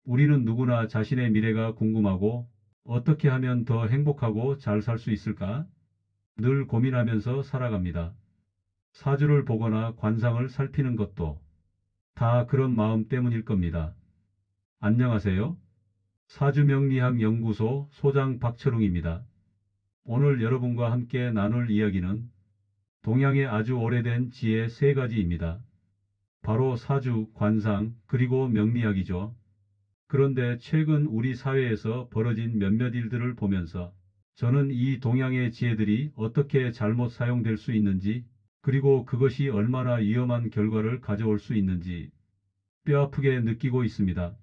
우리는 누구나 자신의 미래가 궁금하고 어떻게 하면 더 행복하고 잘 살 수 있을까? 늘 고민하면서 살아갑니다. 사주를 보거나 관상을 살피는 것도 다 그런 마음 때문일 겁니다. 안녕하세요. 사주명리학 연구소 소장 박철웅입니다. 오늘 여러분과 함께 나눌 이야기는 동양의 아주 오래된 지혜 세 가지입니다. 바로 사주, 관상, 그리고 명리학이죠. 그런데 최근 우리 사회에서 벌어진 몇몇 일들을 보면서 저는 이 동양의 지혜들이 어떻게 잘못 사용될 수 있는지, 그리고 그것이 얼마나 위험한 결과를 가져올 수 있는지 뼈아프게 느끼고 있습니다.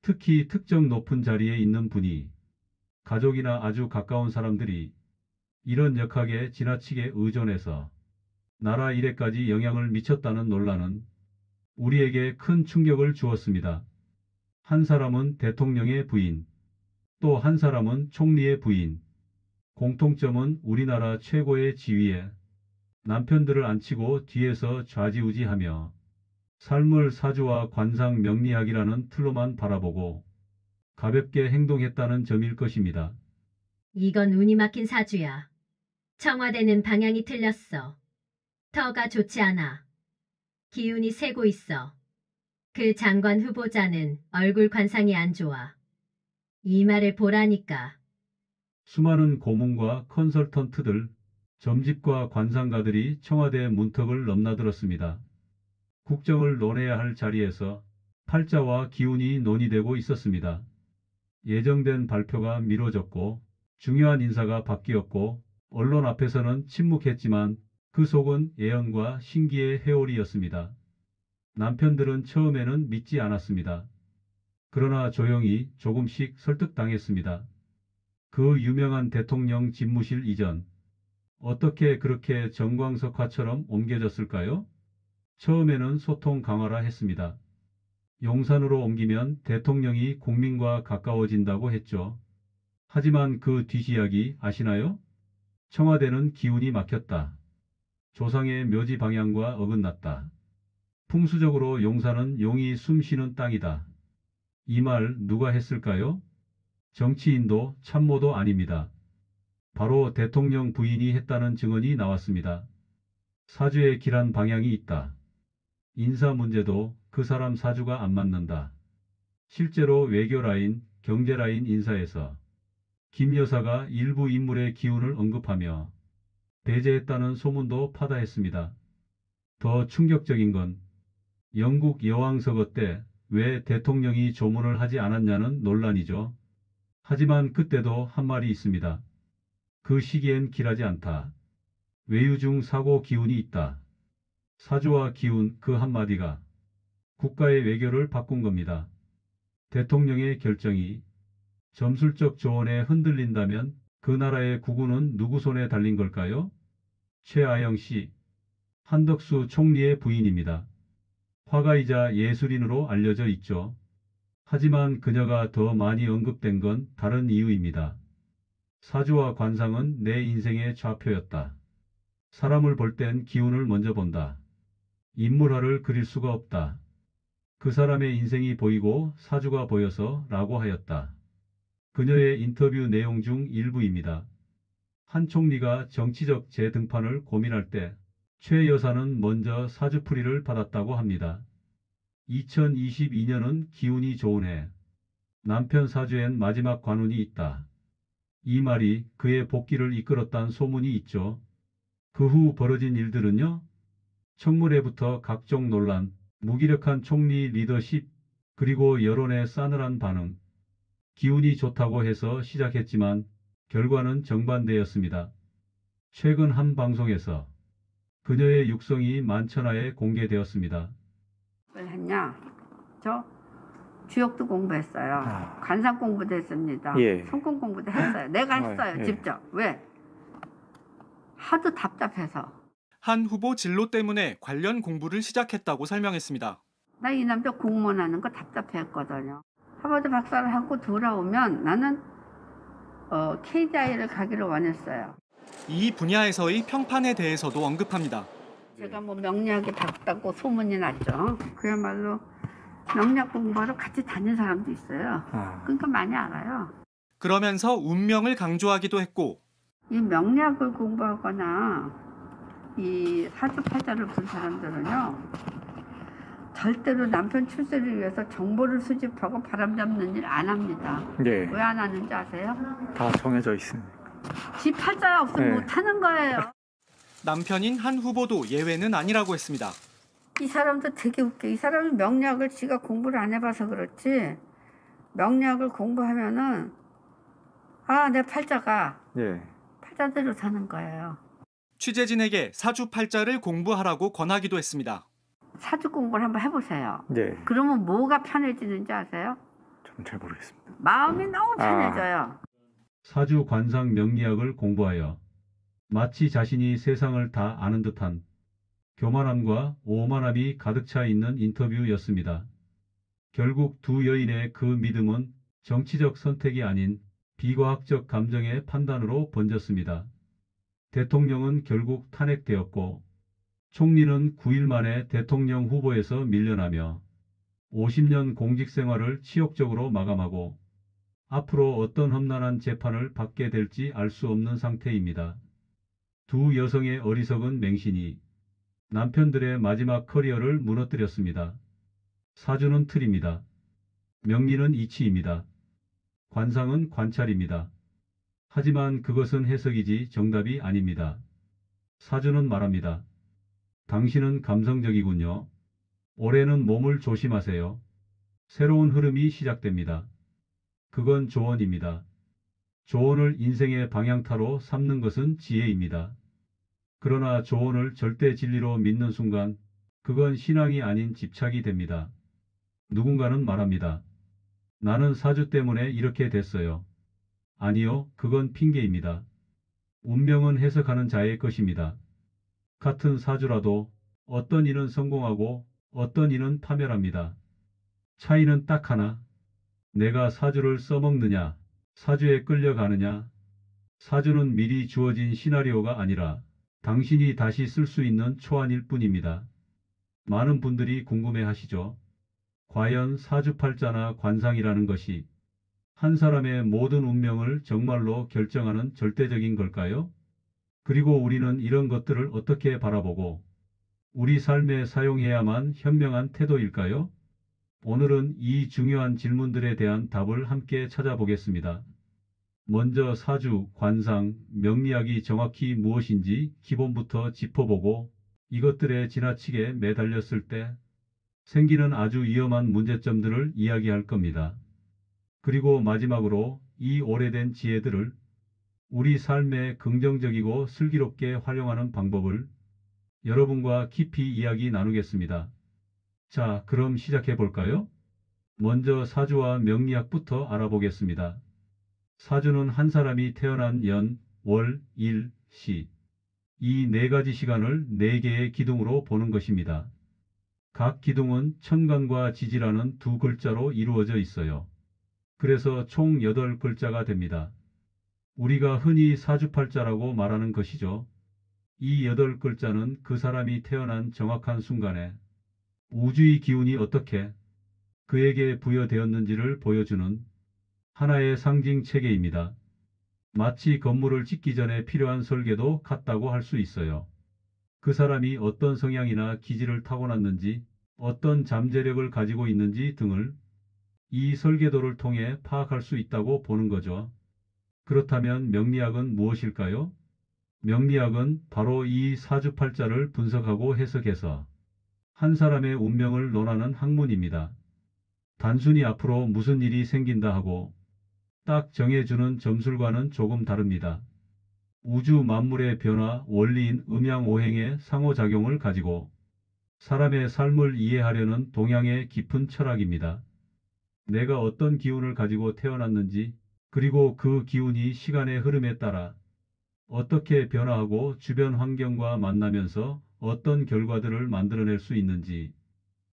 특히 특정 높은 자리에 있는 분이, 가족이나 아주 가까운 사람들이 이런 역학에 지나치게 의존해서 나라 일에까지 영향을 미쳤다는 논란은 우리에게 큰 충격을 주었습니다. 한 사람은 대통령의 부인, 또 한 사람은 총리의 부인. 공통점은 우리나라 최고의 지위에 남편들을 앉히고 뒤에서 좌지우지하며 삶을 사주와 관상 명리학이라는 틀로만 바라보고 가볍게 행동했다는 점일 것입니다. 이건 운이 막힌 사주야. 청와대는 방향이 틀렸어. 터가 좋지 않아. 기운이 새고 있어. 그 장관 후보자는 얼굴 관상이 안 좋아. 이 말을 보라니까. 수많은 고문과 컨설턴트들, 점집과 관상가들이 청와대 문턱을 넘나들었습니다. 국정을 논해야 할 자리에서 팔자와 기운이 논의되고 있었습니다. 예정된 발표가 미뤄졌고 중요한 인사가 바뀌었고 언론 앞에서는 침묵했지만 그 속은 예언과 신기의 해올이었습니다. 남편들은 처음에는 믿지 않았습니다. 그러나 조용히 조금씩 설득당했습니다. 그 유명한 대통령 집무실 이전, 어떻게 그렇게 정광석화처럼 옮겨졌을까요? 처음에는 소통 강화라 했습니다. 용산으로 옮기면 대통령이 국민과 가까워진다고 했죠. 하지만 그 뒷이야기 아시나요? 청와대는 기운이 막혔다. 조상의 묘지 방향과 어긋났다. 풍수적으로 용산은 용이 숨쉬는 땅이다. 이 말 누가 했을까요? 정치인도 참모도 아닙니다. 바로 대통령 부인이 했다는 증언이 나왔습니다. 사주에 길한 방향이 있다. 인사 문제도 그 사람 사주가 안 맞는다. 실제로 외교 라인, 경제 라인 인사에서 김 여사가 일부 인물의 기운을 언급하며 배제했다는 소문도 파다했습니다. 더 충격적인 건 영국 여왕서거 때 왜 대통령이 조문을 하지 않았냐는 논란이죠. 하지만 그때도 한 말이 있습니다. 그 시기엔 길하지 않다. 외유 중 사고 기운이 있다. 사주와 기운 그 한마디가 국가의 외교를 바꾼 겁니다. 대통령의 결정이 점술적 조언에 흔들린다면 그 나라의 국운은 누구 손에 달린 걸까요? 최아영 씨, 한덕수 총리의 부인입니다. 화가이자 예술인으로 알려져 있죠. 하지만 그녀가 더 많이 언급된 건 다른 이유입니다. 사주와 관상은 내 인생의 좌표였다. 사람을 볼 땐 기운을 먼저 본다. 인물화를 그릴 수가 없다. 그 사람의 인생이 보이고 사주가 보여서 라고 하였다. 그녀의 인터뷰 내용 중 일부입니다. 한 총리가 정치적 재등판을 고민할 때 최 여사는 먼저 사주풀이를 받았다고 합니다. 2022년은 기운이 좋은 해. 남편 사주엔 마지막 관운이 있다. 이 말이 그의 복귀를 이끌었다는 소문이 있죠. 그 후 벌어진 일들은요. 청문회부터 각종 논란, 무기력한 총리 리더십, 그리고 여론의 싸늘한 반응. 기운이 좋다고 해서 시작했지만 결과는 정반대였습니다. 최근 한 방송에서 그녀의 육성이 만천하에 공개되었습니다. 뭘 했냐? 저 주역도 공부했어요. 관상 공부도 했습니다. 예. 성공 공부도 했어요. 내가 했어요. 예. 직접. 왜? 하도 답답해서. 한 후보 진로 때문에 관련 공부를 시작했다고 설명했습니다. 나 이 남자 공무원 하는 거 답답했거든요. 하버드 박사를 하고 돌아오면 나는 KDI를 가기를 원했어요. 이 분야에서의 평판에 대해서도 언급합니다. 제가 뭐 명리학에 봤다고 소문이 났죠. 그야말로 명리학 공부하러 같이 다닌 사람도 있어요. 아, 그러니까 많이 알아요. 그러면서 운명을 강조하기도 했고 이 명리학을 공부하거나 이 사주팔자를 본 사람들은요, 절대로 남편 출세를 위해서 정보를 수집하고 바람잡는 일 안 합니다. 예. 왜 안 하는지 아세요? 다 정해져 있으니까. 지 팔자가 없으면 네. 못 하는 거예요. 남편인 한 후보도 예외는 아니라고 했습니다. 이 사람도 되게 웃겨. 이 사람은 명리학을 지가 공부를 안 해봐서 그렇지, 명리학을 공부하면은 내 팔자가 예. 팔자대로 사는 거예요. 취재진에게 사주팔자를 공부하라고 권하기도 했습니다. 사주 공부를 한번 해보세요. 예. 그러면 뭐가 편해지는지 아세요? 저는 잘 모르겠습니다. 마음이 너무 편해져요. 사주 관상 명리학을 공부하여 마치 자신이 세상을 다 아는 듯한 교만함과 오만함이 가득 차 있는 인터뷰였습니다. 결국 두 여인의 그 믿음은 정치적 선택이 아닌 비과학적 감정의 판단으로 번졌습니다. 대통령은 결국 탄핵되었고 총리는 9일 만에 대통령 후보에서 밀려나며 50년 공직 생활을 치욕적으로 마감하고 앞으로 어떤 험난한 재판을 받게 될지 알 수 없는 상태입니다. 두 여성의 어리석은 맹신이 남편들의 마지막 커리어를 무너뜨렸습니다. 사주는 틀입니다. 명리는 이치입니다. 관상은 관찰입니다. 하지만 그것은 해석이지 정답이 아닙니다. 사주는 말합니다. 당신은 감성적이군요. 올해는 몸을 조심하세요. 새로운 흐름이 시작됩니다. 그건 조언입니다. 조언을 인생의 방향타로 삼는 것은 지혜입니다. 그러나 조언을 절대 진리로 믿는 순간 그건 신앙이 아닌 집착이 됩니다. 누군가는 말합니다. 나는 사주 때문에 이렇게 됐어요. 아니요, 그건 핑계입니다. 운명은 해석하는 자의 것입니다. 같은 사주라도 어떤 이는 성공하고 어떤 이는 파멸합니다. 차이는 딱 하나. 내가 사주를 써먹느냐, 사주에 끌려가느냐. 사주는 미리 주어진 시나리오가 아니라 당신이 다시 쓸 수 있는 초안일 뿐입니다. 많은 분들이 궁금해하시죠? 과연 사주팔자나 관상이라는 것이 한 사람의 모든 운명을 정말로 결정하는 절대적인 걸까요? 그리고 우리는 이런 것들을 어떻게 바라보고 우리 삶에 사용해야만 현명한 태도일까요? 오늘은 이 중요한 질문들에 대한 답을 함께 찾아보겠습니다. 먼저 사주, 관상, 명리학이 정확히 무엇인지 기본부터 짚어보고 이것들에 지나치게 매달렸을 때 생기는 아주 위험한 문제점들을 이야기할 겁니다. 그리고 마지막으로 이 오래된 지혜들을 우리 삶에 긍정적이고 슬기롭게 활용하는 방법을 여러분과 깊이 이야기 나누겠습니다. 자, 그럼 시작해 볼까요? 먼저 사주와 명리학부터 알아보겠습니다. 사주는 한 사람이 태어난 연, 월, 일, 시, 이 네 가지 시간을 네 개의 기둥으로 보는 것입니다. 각 기둥은 천간과 지지라는 두 글자로 이루어져 있어요. 그래서 총 8글자가 됩니다. 우리가 흔히 사주팔자라고 말하는 것이죠. 이 8글자는 그 사람이 태어난 정확한 순간에 우주의 기운이 어떻게 그에게 부여되었는지를 보여주는 하나의 상징 체계입니다. 마치 건물을 짓기 전에 필요한 설계도 같다고 할 수 있어요. 그 사람이 어떤 성향이나 기질을 타고났는지, 어떤 잠재력을 가지고 있는지 등을 이 설계도를 통해 파악할 수 있다고 보는 거죠. 그렇다면 명리학은 무엇일까요? 명리학은 바로 이 사주팔자를 분석하고 해석해서 한 사람의 운명을 논하는 학문입니다. 단순히 앞으로 무슨 일이 생긴다 하고 딱 정해주는 점술과는 조금 다릅니다. 우주 만물의 변화, 원리인 음양오행의 상호작용을 가지고 사람의 삶을 이해하려는 동양의 깊은 철학입니다. 내가 어떤 기운을 가지고 태어났는지, 그리고 그 기운이 시간의 흐름에 따라 어떻게 변화하고 주변 환경과 만나면서 어떤 결과들을 만들어낼 수 있는지,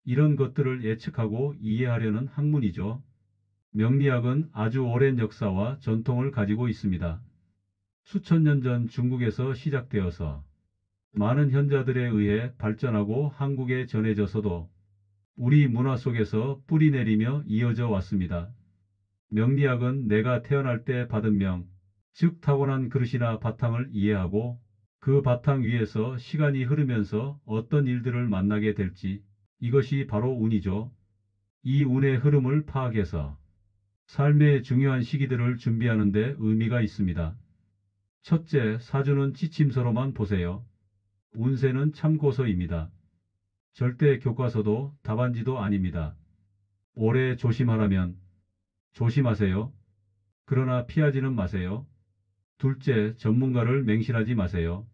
이런 것들을 예측하고 이해하려는 학문이죠. 명리학은 아주 오랜 역사와 전통을 가지고 있습니다. 수천 년 전 중국에서 시작되어서 많은 현자들에 의해 발전하고 한국에 전해져서도 우리 문화 속에서 뿌리 내리며 이어져 왔습니다. 명리학은 내가 태어날 때 받은 명, 즉 타고난 그릇이나 바탕을 이해하고 그 바탕 위에서 시간이 흐르면서 어떤 일들을 만나게 될지, 이것이 바로 운이죠. 이 운의 흐름을 파악해서 삶의 중요한 시기들을 준비하는 데 의미가 있습니다. 첫째, 사주는 지침서로만 보세요. 운세는 참고서입니다. 절대 교과서도 답안지도 아닙니다. 올해 조심하라면 조심하세요. 그러나 피하지는 마세요. 둘째, 전문가를 맹신하지 마세요.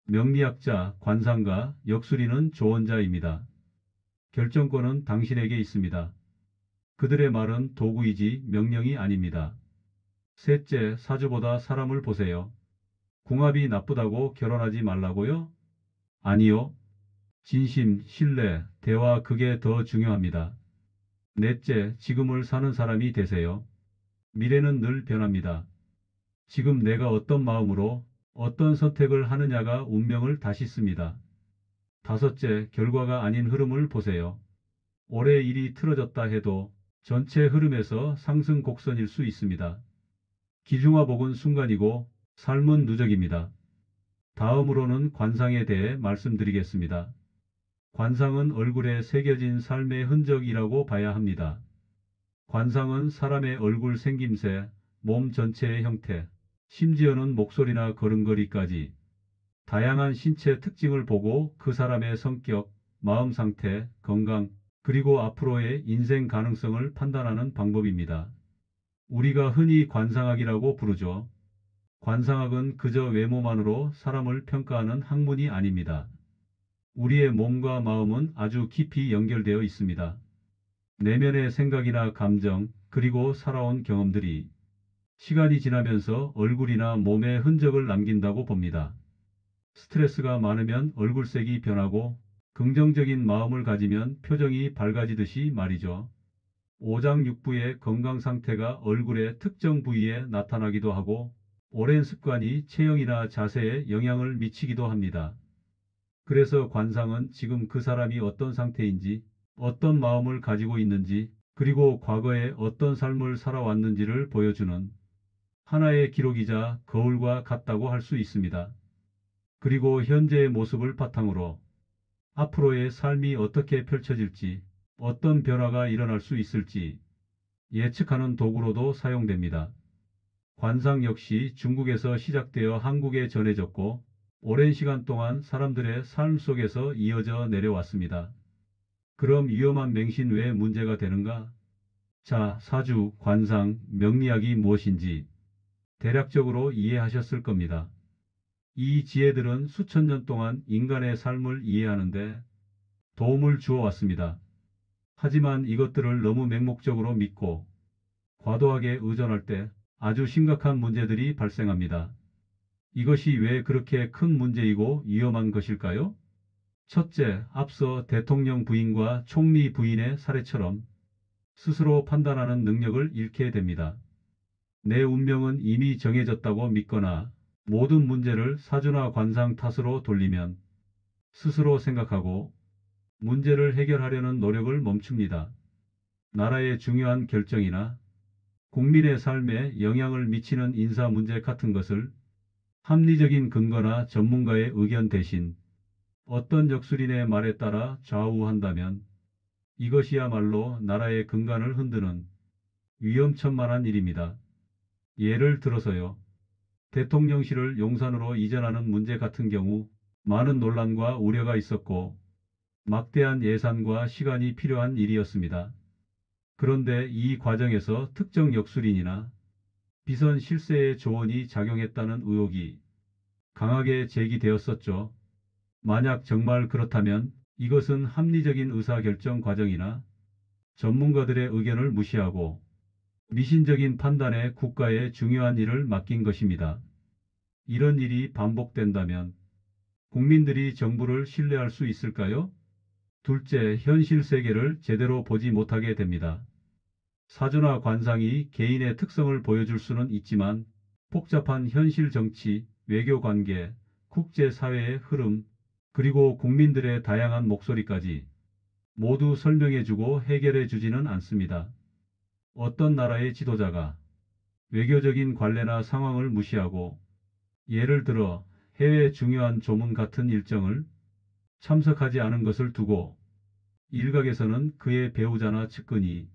명리학자, 관상가, 역술인은 조언자입니다. 결정권은 당신에게 있습니다. 그들의 말은 도구이지 명령이 아닙니다. 셋째, 사주보다 사람을 보세요. 궁합이 나쁘다고 결혼하지 말라고요? 아니요. 진심, 신뢰, 대화, 그게 더 중요합니다. 넷째, 지금을 사는 사람이 되세요. 미래는 늘 변합니다. 지금 내가 어떤 마음으로 어떤 선택을 하느냐가 운명을 다시 씁니다. 다섯째, 결과가 아닌 흐름을 보세요. 올해 일이 틀어졌다 해도 전체 흐름에서 상승 곡선일 수 있습니다. 기중화복은 순간이고 삶은 누적입니다. 다음으로는 관상에 대해 말씀드리겠습니다. 관상은 얼굴에 새겨진 삶의 흔적이라고 봐야 합니다. 관상은 사람의 얼굴 생김새, 몸 전체의 형태, 심지어는 목소리나 걸음걸이까지 다양한 신체 특징을 보고 그 사람의 성격, 마음 상태, 건강, 그리고 앞으로의 인생 가능성을 판단하는 방법입니다. 우리가 흔히 관상학이라고 부르죠. 관상학은 그저 외모만으로 사람을 평가하는 학문이 아닙니다. 우리의 몸과 마음은 아주 깊이 연결되어 있습니다. 내면의 생각이나 감정, 그리고 살아온 경험들이 시간이 지나면서 얼굴이나 몸에 흔적을 남긴다고 봅니다. 스트레스가 많으면 얼굴색이 변하고 긍정적인 마음을 가지면 표정이 밝아지듯이 말이죠. 오장육부의 건강 상태가 얼굴의 특정 부위에 나타나기도 하고 오랜 습관이 체형이나 자세에 영향을 미치기도 합니다. 그래서 관상은 지금 그 사람이 어떤 상태인지, 어떤 마음을 가지고 있는지, 그리고 과거에 어떤 삶을 살아왔는지를 보여주는 하나의 기록이자 거울과 같다고 할 수 있습니다. 그리고 현재의 모습을 바탕으로 앞으로의 삶이 어떻게 펼쳐질지, 어떤 변화가 일어날 수 있을지 예측하는 도구로도 사용됩니다. 관상 역시 중국에서 시작되어 한국에 전해졌고 오랜 시간 동안 사람들의 삶 속에서 이어져 내려왔습니다. 그럼 위험한 맹신 왜 문제가 되는가? 자, 사주, 관상, 명리학이 무엇인지 대략적으로 이해하셨을 겁니다. 이 지혜들은 수천 년 동안 인간의 삶을 이해하는데 도움을 주어 왔습니다. 하지만 이것들을 너무 맹목적으로 믿고 과도하게 의존할 때 아주 심각한 문제들이 발생합니다. 이것이 왜 그렇게 큰 문제이고 위험한 것일까요? 첫째, 앞서 대통령 부인과 총리 부인의 사례처럼 스스로 판단하는 능력을 잃게 됩니다. 내 운명은 이미 정해졌다고 믿거나 모든 문제를 사주나 관상 탓으로 돌리면 스스로 생각하고 문제를 해결하려는 노력을 멈춥니다. 나라의 중요한 결정이나 국민의 삶에 영향을 미치는 인사 문제 같은 것을 합리적인 근거나 전문가의 의견 대신 어떤 역술인의 말에 따라 좌우한다면 이것이야말로 나라의 근간을 흔드는 위험천만한 일입니다. 예를 들어서요. 대통령실을 용산으로 이전하는 문제 같은 경우 많은 논란과 우려가 있었고 막대한 예산과 시간이 필요한 일이었습니다. 그런데 이 과정에서 특정 역술인이나 비선 실세의 조언이 작용했다는 의혹이 강하게 제기되었었죠. 만약 정말 그렇다면 이것은 합리적인 의사결정 과정이나 전문가들의 의견을 무시하고 미신적인 판단에 국가의 중요한 일을 맡긴 것입니다. 이런 일이 반복된다면 국민들이 정부를 신뢰할 수 있을까요? 둘째, 현실 세계를 제대로 보지 못하게 됩니다. 사주나 관상이 개인의 특성을 보여줄 수는 있지만 복잡한 현실 정치, 외교 관계, 국제사회의 흐름, 그리고 국민들의 다양한 목소리까지 모두 설명해주고 해결해주지는 않습니다. 어떤 나라의 지도자가 외교적인 관례나 상황을 무시하고 예를 들어 해외 중요한 조문 같은 일정을 참석하지 않은 것을 두고 일각에서는 그의 배우자나 측근이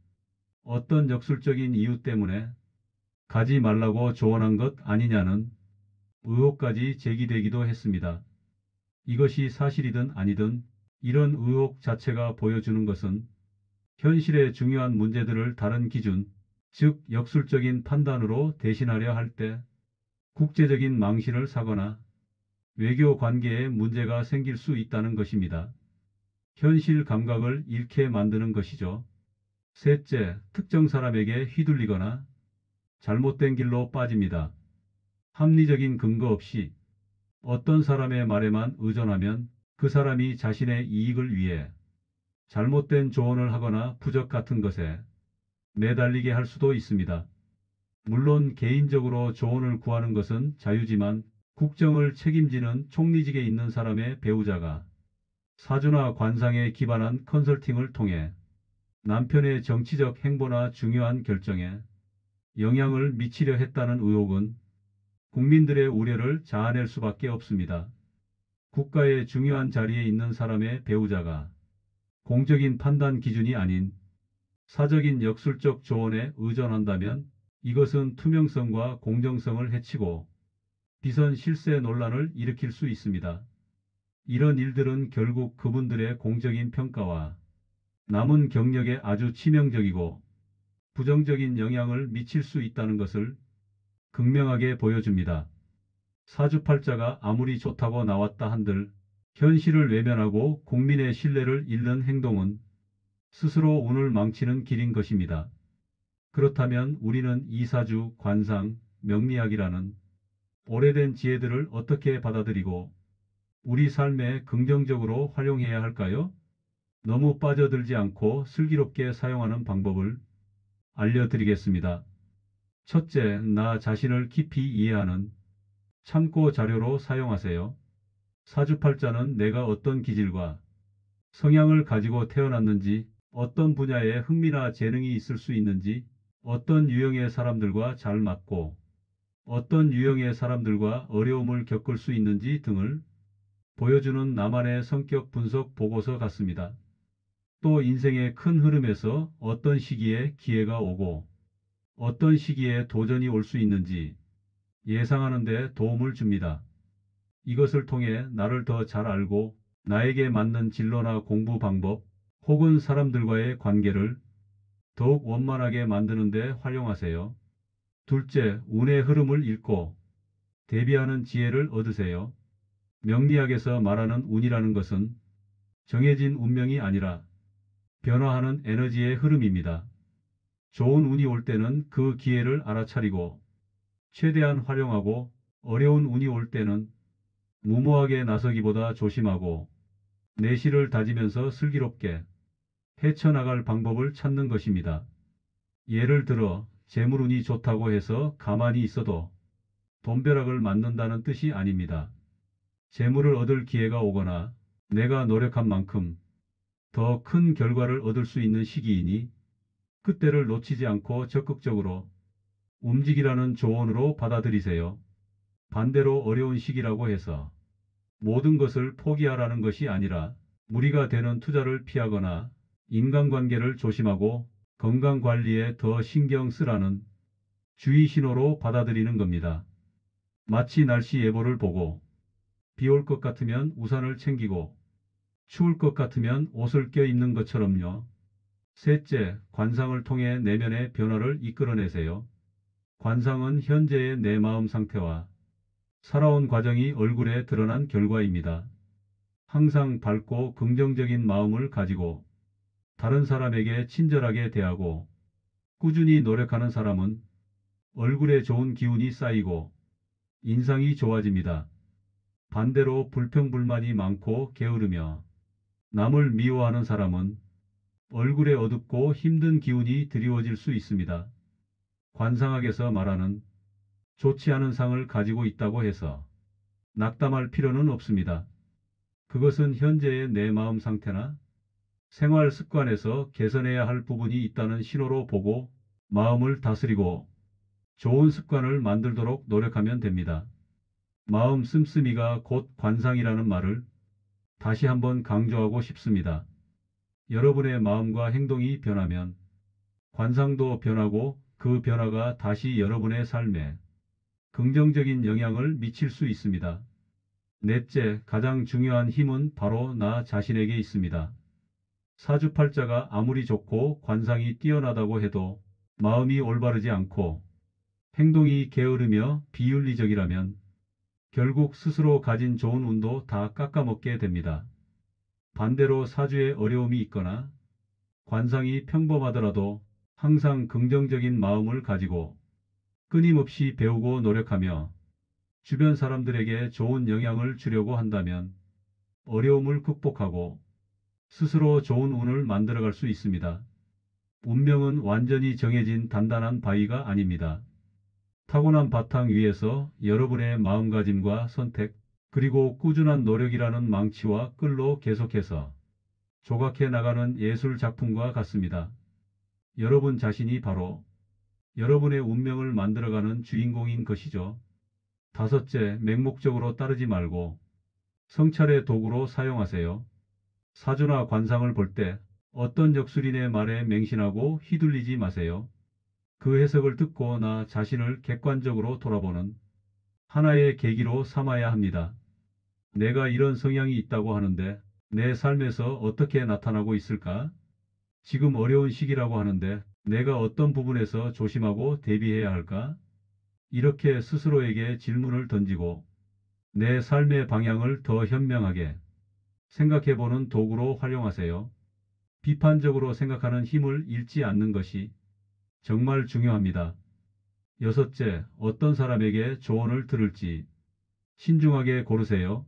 어떤 역술적인 이유 때문에 가지 말라고 조언한 것 아니냐는 의혹까지 제기되기도 했습니다. 이것이 사실이든 아니든 이런 의혹 자체가 보여주는 것은 현실의 중요한 문제들을 다른 기준, 즉 역술적인 판단으로 대신하려 할 때 국제적인 망신을 사거나 외교 관계에 문제가 생길 수 있다는 것입니다. 현실 감각을 잃게 만드는 것이죠. 셋째, 특정 사람에게 휘둘리거나 잘못된 길로 빠집니다. 합리적인 근거 없이 어떤 사람의 말에만 의존하면 그 사람이 자신의 이익을 위해 잘못된 조언을 하거나 부적 같은 것에 매달리게 할 수도 있습니다. 물론 개인적으로 조언을 구하는 것은 자유지만 국정을 책임지는 총리직에 있는 사람의 배우자가 사주나 관상에 기반한 컨설팅을 통해 남편의 정치적 행보나 중요한 결정에 영향을 미치려 했다는 의혹은 국민들의 우려를 자아낼 수밖에 없습니다. 국가의 중요한 자리에 있는 사람의 배우자가 공적인 판단 기준이 아닌 사적인 역술적 조언에 의존한다면 이것은 투명성과 공정성을 해치고 비선 실세 논란을 일으킬 수 있습니다. 이런 일들은 결국 그분들의 공적인 평가와 남은 경력에 아주 치명적이고 부정적인 영향을 미칠 수 있다는 것을 극명하게 보여줍니다. 사주팔자가 아무리 좋다고 나왔다 한들 현실을 외면하고 국민의 신뢰를 잃는 행동은 스스로 운을 망치는 길인 것입니다. 그렇다면 우리는 이 사주, 관상, 명리학이라는 오래된 지혜들을 어떻게 받아들이고 우리 삶에 긍정적으로 활용해야 할까요? 너무 빠져들지 않고 슬기롭게 사용하는 방법을 알려드리겠습니다. 첫째, 나 자신을 깊이 이해하는 참고 자료로 사용하세요. 사주팔자는 내가 어떤 기질과 성향을 가지고 태어났는지, 어떤 분야에 흥미나 재능이 있을 수 있는지, 어떤 유형의 사람들과 잘 맞고 어떤 유형의 사람들과 어려움을 겪을 수 있는지 등을 보여주는 나만의 성격 분석 보고서 같습니다. 또 인생의 큰 흐름에서 어떤 시기에 기회가 오고 어떤 시기에 도전이 올 수 있는지 예상하는 데 도움을 줍니다. 이것을 통해 나를 더 잘 알고 나에게 맞는 진로나 공부 방법 혹은 사람들과의 관계를 더욱 원만하게 만드는 데 활용하세요. 둘째, 운의 흐름을 읽고 대비하는 지혜를 얻으세요. 명리학에서 말하는 운이라는 것은 정해진 운명이 아니라 변화하는 에너지의 흐름입니다. 좋은 운이 올 때는 그 기회를 알아차리고 최대한 활용하고 어려운 운이 올 때는 무모하게 나서기보다 조심하고 내실을 다지면서 슬기롭게 헤쳐나갈 방법을 찾는 것입니다. 예를 들어 재물운이 좋다고 해서 가만히 있어도 돈벼락을 맞는다는 뜻이 아닙니다. 재물을 얻을 기회가 오거나 내가 노력한 만큼 더 큰 결과를 얻을 수 있는 시기이니 그때를 놓치지 않고 적극적으로 움직이라는 조언으로 받아들이세요. 반대로 어려운 시기라고 해서 모든 것을 포기하라는 것이 아니라 무리가 되는 투자를 피하거나 인간관계를 조심하고 건강관리에 더 신경 쓰라는 주의 신호로 받아들이는 겁니다. 마치 날씨 예보를 보고 비 올 것 같으면 우산을 챙기고 추울 것 같으면 옷을 껴입는 것처럼요. 셋째, 관상을 통해 내면의 변화를 이끌어내세요. 관상은 현재의 내 마음 상태와 살아온 과정이 얼굴에 드러난 결과입니다. 항상 밝고 긍정적인 마음을 가지고 다른 사람에게 친절하게 대하고 꾸준히 노력하는 사람은 얼굴에 좋은 기운이 쌓이고 인상이 좋아집니다. 반대로 불평불만이 많고 게으르며 남을 미워하는 사람은 얼굴에 어둡고 힘든 기운이 드리워질 수 있습니다. 관상학에서 말하는 좋지 않은 상을 가지고 있다고 해서 낙담할 필요는 없습니다. 그것은 현재의 내 마음 상태나 생활 습관에서 개선해야 할 부분이 있다는 신호로 보고 마음을 다스리고 좋은 습관을 만들도록 노력하면 됩니다. 마음 씀씀이가 곧 관상이라는 말을 다시 한번 강조하고 싶습니다. 여러분의 마음과 행동이 변하면 관상도 변하고 그 변화가 다시 여러분의 삶에 긍정적인 영향을 미칠 수 있습니다. 넷째, 가장 중요한 힘은 바로 나 자신에게 있습니다. 사주팔자가 아무리 좋고 관상이 뛰어나다고 해도 마음이 올바르지 않고 행동이 게으르며 비윤리적이라면 결국 스스로 가진 좋은 운도 다 깎아먹게 됩니다. 반대로 사주에 어려움이 있거나 관상이 평범하더라도 항상 긍정적인 마음을 가지고 끊임없이 배우고 노력하며 주변 사람들에게 좋은 영향을 주려고 한다면 어려움을 극복하고 스스로 좋은 운을 만들어갈 수 있습니다. 운명은 완전히 정해진 단단한 바위가 아닙니다. 타고난 바탕 위에서 여러분의 마음가짐과 선택, 그리고 꾸준한 노력이라는 망치와 끌로 계속해서 조각해 나가는 예술 작품과 같습니다. 여러분 자신이 바로 여러분의 운명을 만들어가는 주인공인 것이죠. 다섯째, 맹목적으로 따르지 말고 성찰의 도구로 사용하세요. 사주나 관상을 볼 때 어떤 역술인의 말에 맹신하고 휘둘리지 마세요. 그 해석을 듣고 나 자신을 객관적으로 돌아보는 하나의 계기로 삼아야 합니다. 내가 이런 성향이 있다고 하는데 내 삶에서 어떻게 나타나고 있을까? 지금 어려운 시기라고 하는데 내가 어떤 부분에서 조심하고 대비해야 할까? 이렇게 스스로에게 질문을 던지고 내 삶의 방향을 더 현명하게 생각해보는 도구로 활용하세요. 비판적으로 생각하는 힘을 잃지 않는 것이 정말 중요합니다. 여섯째, 어떤 사람에게 조언을 들을지 신중하게 고르세요.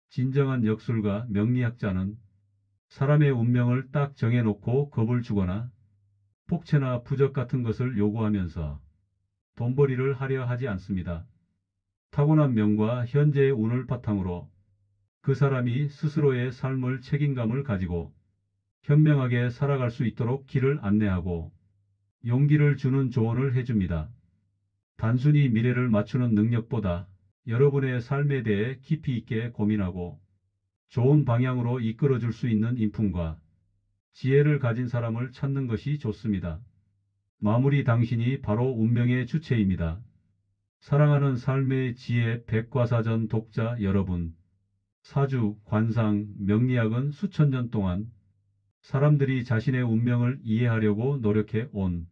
진정한 역술가, 명리학자는 사람의 운명을 딱 정해놓고 겁을 주거나 폭체나 부적 같은 것을 요구하면서 돈벌이를 하려 하지 않습니다. 타고난 명과 현재의 운을 바탕으로 그 사람이 스스로의 삶을 책임감을 가지고 현명하게 살아갈 수 있도록 길을 안내하고 용기를 주는 조언을 해줍니다. 단순히 미래를 맞추는 능력보다 여러분의 삶에 대해 깊이 있게 고민하고 좋은 방향으로 이끌어줄 수 있는 인품과 지혜를 가진 사람을 찾는 것이 좋습니다. 마무리, 당신이 바로 운명의 주체입니다. 사랑하는 삶의 지혜 백과사전 독자 여러분, 사주, 관상, 명리학은 수천 년 동안 사람들이 자신의 운명을 이해하려고 노력해 온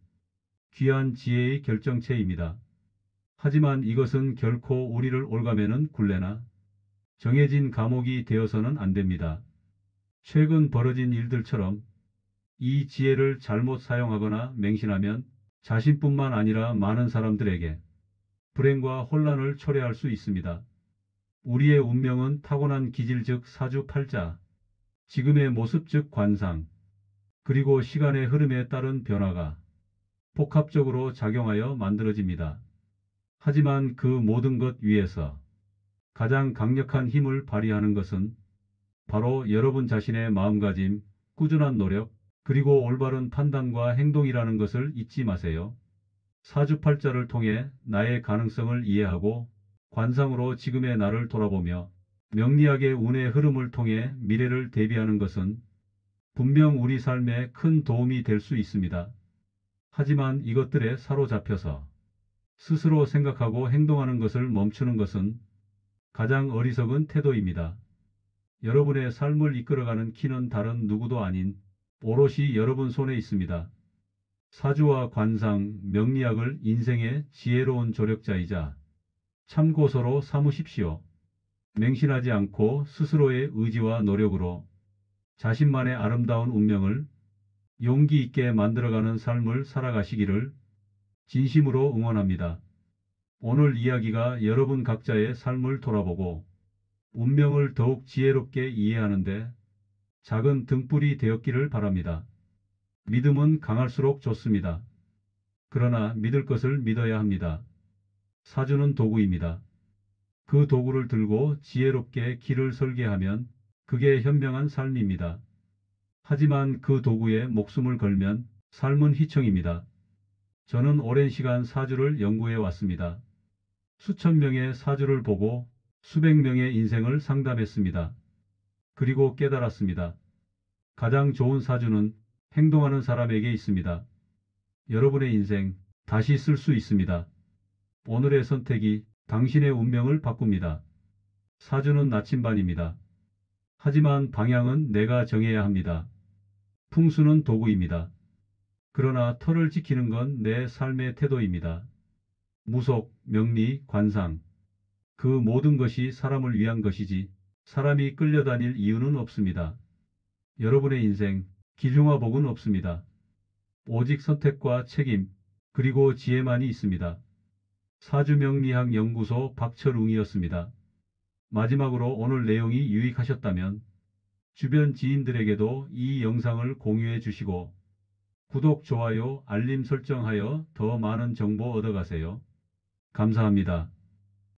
귀한 지혜의 결정체입니다. 하지만 이것은 결코 우리를 올가매는 굴레나 정해진 감옥이 되어서는 안 됩니다. 최근 벌어진 일들처럼 이 지혜를 잘못 사용하거나 맹신하면 자신뿐만 아니라 많은 사람들에게 불행과 혼란을 초래할 수 있습니다. 우리의 운명은 타고난 기질 즉 사주팔자, 지금의 모습 즉 관상, 그리고 시간의 흐름에 따른 변화가 복합적으로 작용하여 만들어집니다. 하지만 그 모든 것 위에서 가장 강력한 힘을 발휘하는 것은 바로 여러분 자신의 마음가짐, 꾸준한 노력, 그리고 올바른 판단과 행동이라는 것을 잊지 마세요. 사주팔자를 통해 나의 가능성을 이해하고 관상으로 지금의 나를 돌아보며 명리학의 운의 흐름을 통해 미래를 대비하는 것은 분명 우리 삶에 큰 도움이 될 수 있습니다. 하지만 이것들에 사로잡혀서 스스로 생각하고 행동하는 것을 멈추는 것은 가장 어리석은 태도입니다. 여러분의 삶을 이끌어가는 키는 다른 누구도 아닌 오롯이 여러분 손에 있습니다. 사주와 관상, 명리학을 인생의 지혜로운 조력자이자 참고서로 삼으십시오. 맹신하지 않고 스스로의 의지와 노력으로 자신만의 아름다운 운명을 용기 있게 만들어가는 삶을 살아가시기를 진심으로 응원합니다. 오늘 이야기가 여러분 각자의 삶을 돌아보고 운명을 더욱 지혜롭게 이해하는데 작은 등불이 되었기를 바랍니다. 믿음은 강할수록 좋습니다. 그러나 믿을 것을 믿어야 합니다. 사주는 도구입니다. 그 도구를 들고 지혜롭게 길을 설계하면 그게 현명한 삶입니다. 하지만 그 도구에 목숨을 걸면 삶은 휘청입니다. 저는 오랜 시간 사주를 연구해 왔습니다. 수천 명의 사주를 보고 수백 명의 인생을 상담했습니다. 그리고 깨달았습니다. 가장 좋은 사주는 행동하는 사람에게 있습니다. 여러분의 인생 다시 쓸 수 있습니다. 오늘의 선택이 당신의 운명을 바꿉니다. 사주는 나침반입니다. 하지만 방향은 내가 정해야 합니다. 풍수는 도구입니다. 그러나 터를 지키는 건 내 삶의 태도입니다. 무속, 명리, 관상. 그 모든 것이 사람을 위한 것이지 사람이 끌려다닐 이유는 없습니다. 여러분의 인생 기중화복은 없습니다. 오직 선택과 책임 그리고 지혜만이 있습니다. 사주명리학 연구소 박철웅이었습니다. 마지막으로 오늘 내용이 유익하셨다면 주변 지인들에게도 이 영상을 공유해 주시고 구독, 좋아요, 알림 설정하여 더 많은 정보 얻어가세요. 감사합니다.